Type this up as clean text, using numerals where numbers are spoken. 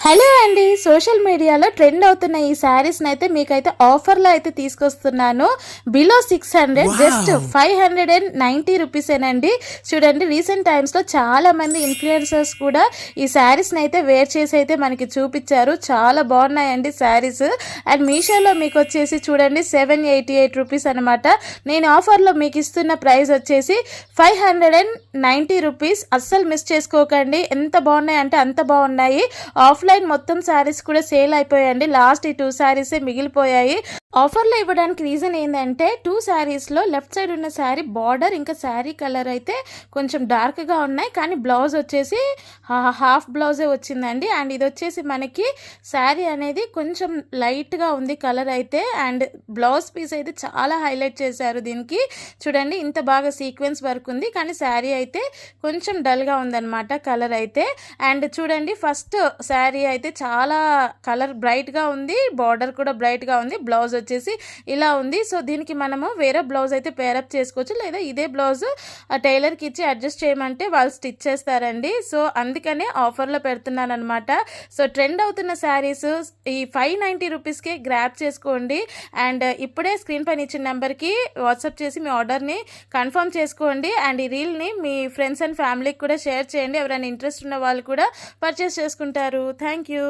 Hello అండి, social మీడియాలో trend అవుతున్న ఈ శారీస్ని అయితే మీకైతే ఆఫర్లో అయితే తీసుకొస్తున్నాను. బిలో 600, జస్ట్ 590 రూపీసేనండి. చూడండి, రీసెంట్ టైమ్స్లో చాలామంది ఇన్ఫ్లుయెన్సర్స్ కూడా ఈ శారీస్ని అయితే వేర్ చేసి అయితే మనకి చూపించారు. చాలా బాగున్నాయండి శారీస్. అండ్ మీషోలో మీకు వచ్చేసి చూడండి 788 రూపీస్ అనమాట. నేను ఆఫర్లో మీకు ఇస్తున్న ప్రైస్ వచ్చేసి 590 రూపీస్. అస్సలు మిస్ చేసుకోకండి. ఎంత బాగున్నాయి అంటే అంత బాగున్నాయి. ఆఫ్లైన్ మొత్తం శారీస్ కూడా సేల్ అయిపోయాయండి. లాస్ట్ ఈ 2 శారీసే మిగిలిపోయాయి. ఆఫర్లో ఇవ్వడానికి రీజన్ ఏంటంటే 2 శారీస్లో లెఫ్ట్ సైడ్ ఉన్న శారీ బార్డర్ ఇంకా శారీ కలర్ అయితే కొంచెం డార్క్గా ఉన్నాయి, కానీ బ్లౌజ్ వచ్చేసి హాఫ్ బ్లౌజే వచ్చిందండి. అండ్ ఇది వచ్చేసి మనకి శారీ అనేది కొంచెం లైట్గా ఉంది కలర్ అయితే. అండ్ బ్లౌజ్ పీస్ అయితే చాలా హైలైట్ చేశారు దీనికి. చూడండి, ఇంత బాగా సీక్వెన్స్ వర్క్ ఉంది, కానీ శారీ అయితే కొంచెం డల్గా ఉందన్నమాట కలర్ అయితే. అండ్ చూడండి, ఫస్ట్ శారీ అయితే చాలా కలర్ బ్రైట్గా ఉంది, బార్డర్ కూడా బ్రైట్గా ఉంది, బ్లౌజ్ వచ్చేసి ఇలా ఉంది. సో దీనికి మనము వేరే బ్లౌజ్ అయితే పేరప్ చేసుకోవచ్చు, లేదా ఇదే బ్లౌజ్ టైలర్కి ఇచ్చి అడ్జస్ట్ చేయమంటే వాళ్ళు స్టిచ్ చేస్తారండి. సో అందుకనే ఆఫర్లో పెడుతున్నాను అనమాట. సో ట్రెండ్ అవుతున్న శారీస్ ఈ 590 రూపీస్కే గ్రాప్ చేసుకోండి. అండ్ ఇప్పుడే స్క్రీన్ పైన ఇచ్చిన నెంబర్కి వాట్సాప్ చేసి మీ ఆర్డర్ని కన్ఫర్మ్ చేసుకోండి. అండ్ ఈ రీల్ని మీ ఫ్రెండ్స్ అండ్ ఫ్యామిలీకి కూడా షేర్ చేయండి. ఎవరైనా ఇంట్రెస్ట్ ఉన్న వాళ్ళు కూడా పర్చేస్ చేసుకుంటారు. Thank you.